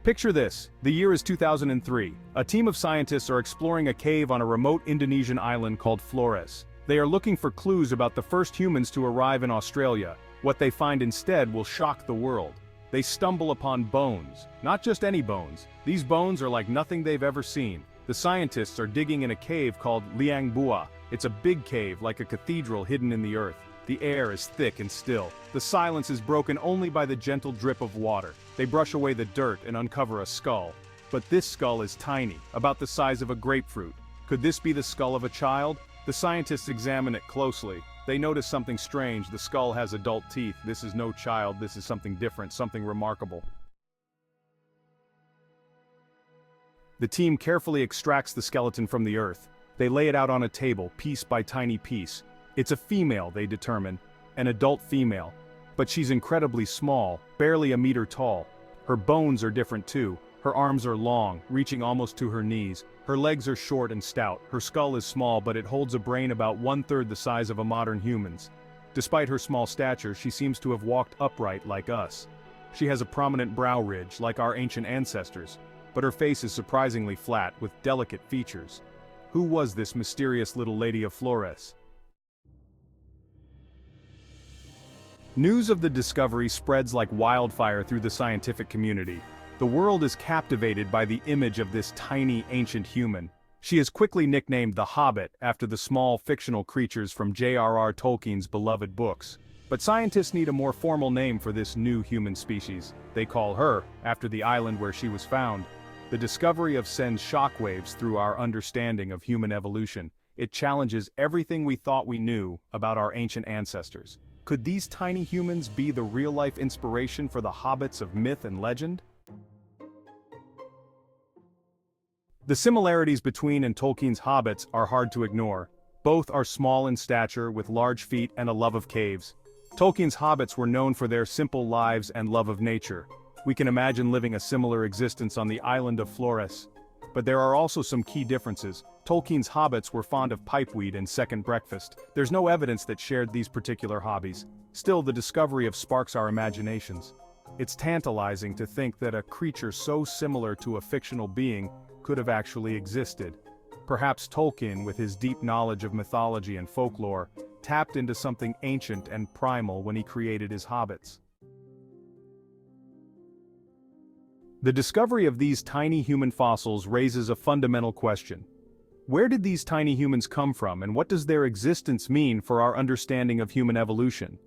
Picture this, the year is 2003. A team of scientists are exploring a cave on a remote Indonesian island called Flores. They are looking for clues about the first humans to arrive in Australia. What they find instead will shock the world. They stumble upon bones. Not just any bones. These bones are like nothing they've ever seen. The scientists are digging in a cave called Liang Bua. It's a big cave like a cathedral hidden in the earth. The air is thick and still. The silence is broken only by the gentle drip of water. They brush away the dirt and uncover a skull. But this skull is tiny, about the size of a grapefruit. Could this be the skull of a child? The scientists examine it closely. They notice something strange. The skull has adult teeth. This is no child. This is something different, something remarkable. The team carefully extracts the skeleton from the earth. They lay it out on a table, piece by tiny piece. It's a female, they determine, an adult female. But she's incredibly small, barely a meter tall. Her bones are different too. Her arms are long, reaching almost to her knees. Her legs are short and stout. Her skull is small, but it holds a brain about 1/3 the size of a modern human's. Despite her small stature, she seems to have walked upright like us. She has a prominent brow ridge, like our ancient ancestors. But her face is surprisingly flat, with delicate features. Who was this mysterious little lady of Flores? News of the discovery spreads like wildfire through the scientific community. The world is captivated by the image of this tiny, ancient human. She is quickly nicknamed the Hobbit, after the small fictional creatures from J.R.R. Tolkien's beloved books. But scientists need a more formal name for this new human species. They call her, after the island where she was found. The discovery sends shockwaves through our understanding of human evolution. It challenges everything we thought we knew about our ancient ancestors. Could these tiny humans be the real-life inspiration for the hobbits of myth and legend? The similarities between and Tolkien's hobbits are hard to ignore. Both are small in stature, with large feet and a love of caves. Tolkien's hobbits were known for their simple lives and love of nature. We can imagine living a similar existence on the island of Flores. But there are also some key differences. Tolkien's hobbits were fond of pipeweed and second breakfast. There's no evidence that shared these particular hobbies. Still, the discovery sparks our imaginations. It's tantalizing to think that a creature so similar to a fictional being could have actually existed. Perhaps Tolkien, with his deep knowledge of mythology and folklore, tapped into something ancient and primal when he created his hobbits. The discovery of these tiny human fossils raises a fundamental question. Where did these tiny humans come from, and what does their existence mean for our understanding of human evolution?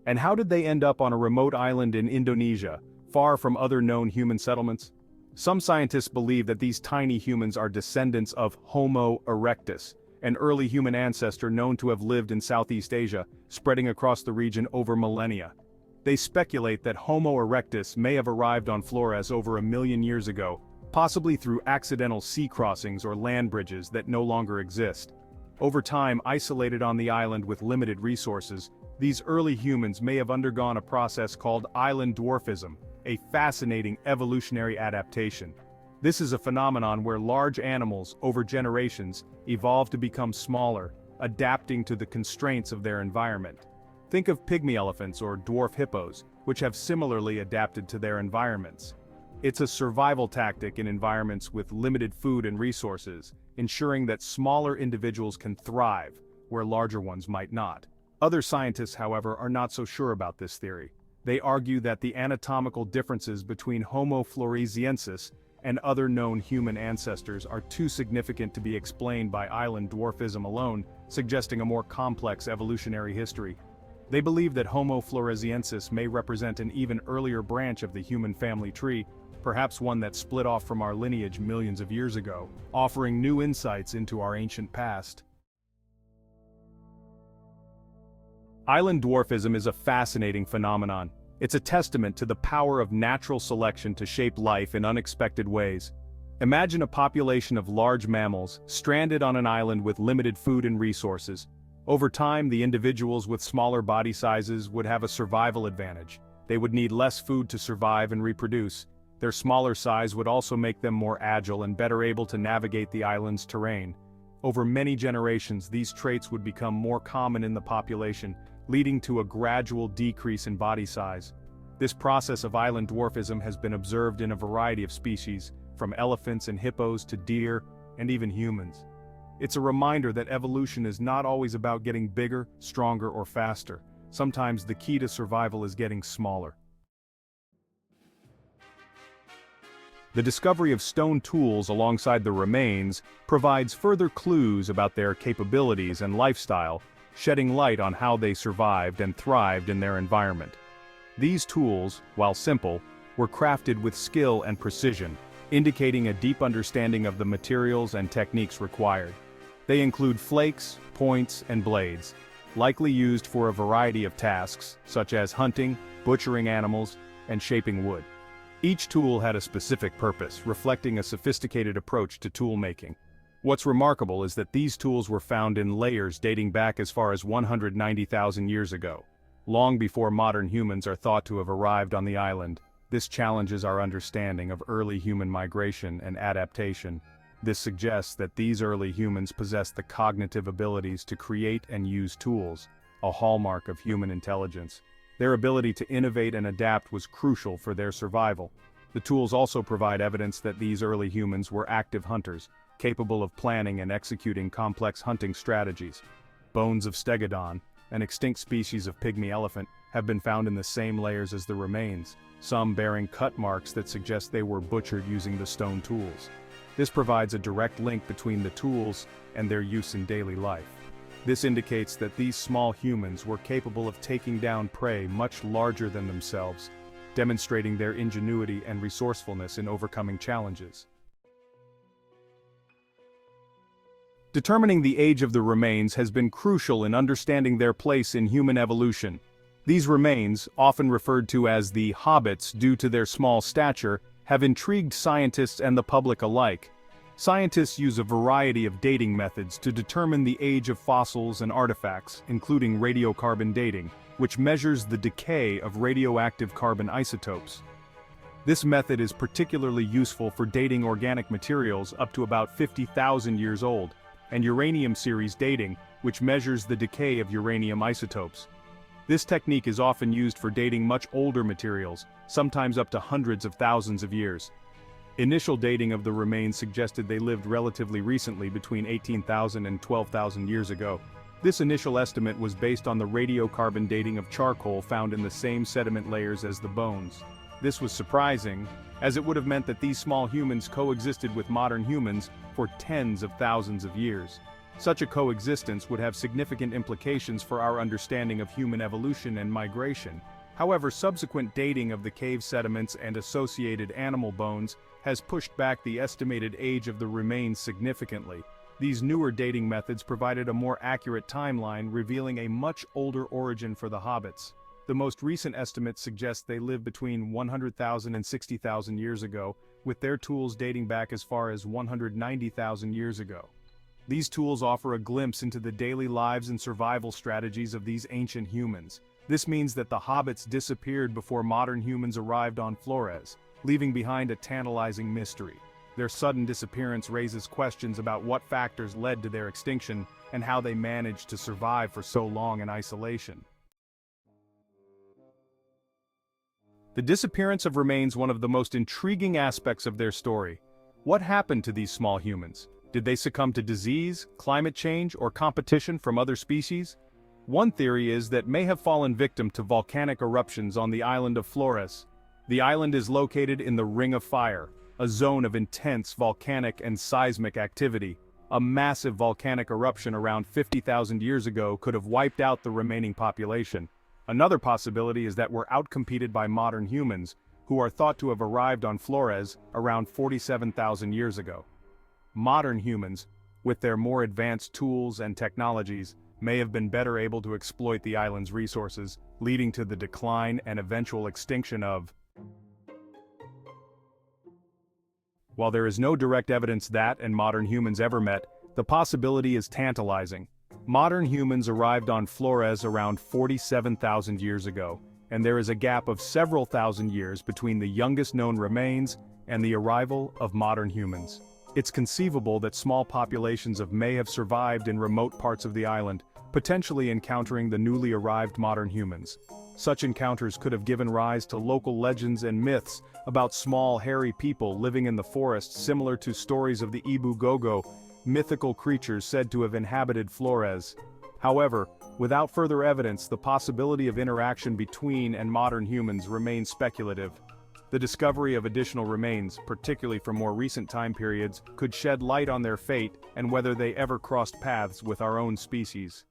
And how did they end up on a remote island in Indonesia, far from other known human settlements? Some scientists believe that these tiny humans are descendants of Homo erectus, an early human ancestor known to have lived in Southeast Asia, spreading across the region over millennia. They speculate that Homo erectus may have arrived on Flores over 1 million years ago, possibly through accidental sea crossings or land bridges that no longer exist. Over time, isolated on the island with limited resources, these early humans may have undergone a process called island dwarfism, a fascinating evolutionary adaptation. This is a phenomenon where large animals, over generations, evolve to become smaller, adapting to the constraints of their environment. Think of pygmy elephants or dwarf hippos, which have similarly adapted to their environments. It's a survival tactic in environments with limited food and resources, ensuring that smaller individuals can thrive, where larger ones might not. Other scientists, however, are not so sure about this theory. They argue that the anatomical differences between Homo floresiensis and other known human ancestors are too significant to be explained by island dwarfism alone, suggesting a more complex evolutionary history. They believe that Homo floresiensis may represent an even earlier branch of the human family tree, perhaps one that split off from our lineage millions of years ago, offering new insights into our ancient past. Island dwarfism is a fascinating phenomenon. It's a testament to the power of natural selection to shape life in unexpected ways. Imagine a population of large mammals, stranded on an island with limited food and resources. Over time, the individuals with smaller body sizes would have a survival advantage. They would need less food to survive and reproduce. Their smaller size would also make them more agile and better able to navigate the island's terrain. Over many generations, these traits would become more common in the population, leading to a gradual decrease in body size. This process of island dwarfism has been observed in a variety of species, from elephants and hippos to deer, and even humans. It's a reminder that evolution is not always about getting bigger, stronger, or faster. Sometimes the key to survival is getting smaller. The discovery of stone tools alongside the remains provides further clues about their capabilities and lifestyle, shedding light on how they survived and thrived in their environment. These tools, while simple, were crafted with skill and precision, indicating a deep understanding of the materials and techniques required. They include flakes, points, and blades, likely used for a variety of tasks, such as hunting, butchering animals, and shaping wood. Each tool had a specific purpose, reflecting a sophisticated approach to tool making. What's remarkable is that these tools were found in layers dating back as far as 190,000 years ago. Long before modern humans are thought to have arrived on the island, this challenges our understanding of early human migration and adaptation. This suggests that these early humans possessed the cognitive abilities to create and use tools, a hallmark of human intelligence. Their ability to innovate and adapt was crucial for their survival. The tools also provide evidence that these early humans were active hunters, capable of planning and executing complex hunting strategies. Bones of stegodon, an extinct species of pygmy elephant, have been found in the same layers as the remains, some bearing cut marks that suggest they were butchered using the stone tools. This provides a direct link between the tools and their use in daily life. This indicates that these small humans were capable of taking down prey much larger than themselves, demonstrating their ingenuity and resourcefulness in overcoming challenges. Determining the age of the remains has been crucial in understanding their place in human evolution. These remains, often referred to as the Hobbits due to their small stature, have intrigued scientists and the public alike. Scientists use a variety of dating methods to determine the age of fossils and artifacts, including radiocarbon dating, which measures the decay of radioactive carbon isotopes. This method is particularly useful for dating organic materials up to about 50,000 years old, and uranium series dating, which measures the decay of uranium isotopes. This technique is often used for dating much older materials, sometimes up to hundreds of thousands of years. Initial dating of the remains suggested they lived relatively recently, between 18,000 and 12,000 years ago. This initial estimate was based on the radiocarbon dating of charcoal found in the same sediment layers as the bones. This was surprising, as it would have meant that these small humans coexisted with modern humans for tens of thousands of years. Such a coexistence would have significant implications for our understanding of human evolution and migration. However, subsequent dating of the cave sediments and associated animal bones has pushed back the estimated age of the remains significantly. These newer dating methods provided a more accurate timeline, revealing a much older origin for the hobbits. The most recent estimates suggest they lived between 100,000 and 60,000 years ago, with their tools dating back as far as 190,000 years ago. These tools offer a glimpse into the daily lives and survival strategies of these ancient humans. This means that the hobbits disappeared before modern humans arrived on Flores, leaving behind a tantalizing mystery. Their sudden disappearance raises questions about what factors led to their extinction and how they managed to survive for so long in isolation. The disappearance of remains one of the most intriguing aspects of their story. What happened to these small humans? Did they succumb to disease, climate change, or competition from other species? One theory is that may have fallen victim to volcanic eruptions on the island of Flores. The island is located in the Ring of Fire, a zone of intense volcanic and seismic activity. A massive volcanic eruption around 50,000 years ago could have wiped out the remaining population. Another possibility is that we're outcompeted by modern humans, who are thought to have arrived on Flores around 47,000 years ago. Modern humans, with their more advanced tools and technologies, may have been better able to exploit the island's resources, leading to the decline and eventual extinction of. While there is no direct evidence that and modern humans ever met, the possibility is tantalizing. Modern humans arrived on Flores around 47,000 years ago, and there is a gap of several thousand years between the youngest known remains and the arrival of modern humans. It's conceivable that small populations of may have survived in remote parts of the island, potentially encountering the newly arrived modern humans. Such encounters could have given rise to local legends and myths about small, hairy people living in the forest, similar to stories of the Ibu Gogo, mythical creatures said to have inhabited Flores. However, without further evidence, the possibility of interaction between and modern humans remains speculative. The discovery of additional remains, particularly from more recent time periods, could shed light on their fate and whether they ever crossed paths with our own species.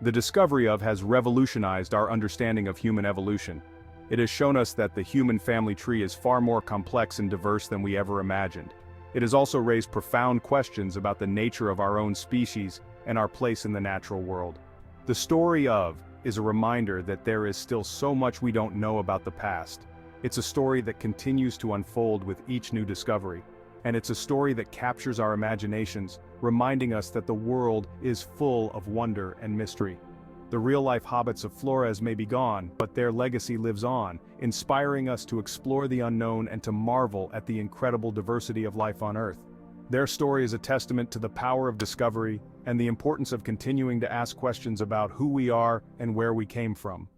The discovery of has revolutionized our understanding of human evolution. It has shown us that the human family tree is far more complex and diverse than we ever imagined. It has also raised profound questions about the nature of our own species and our place in the natural world. The story of is a reminder that there is still so much we don't know about the past. It's a story that continues to unfold with each new discovery. And it's a story that captures our imaginations, reminding us that the world is full of wonder and mystery. The real-life hobbits of Flores may be gone, but their legacy lives on, inspiring us to explore the unknown and to marvel at the incredible diversity of life on Earth. Their story is a testament to the power of discovery and the importance of continuing to ask questions about who we are and where we came from.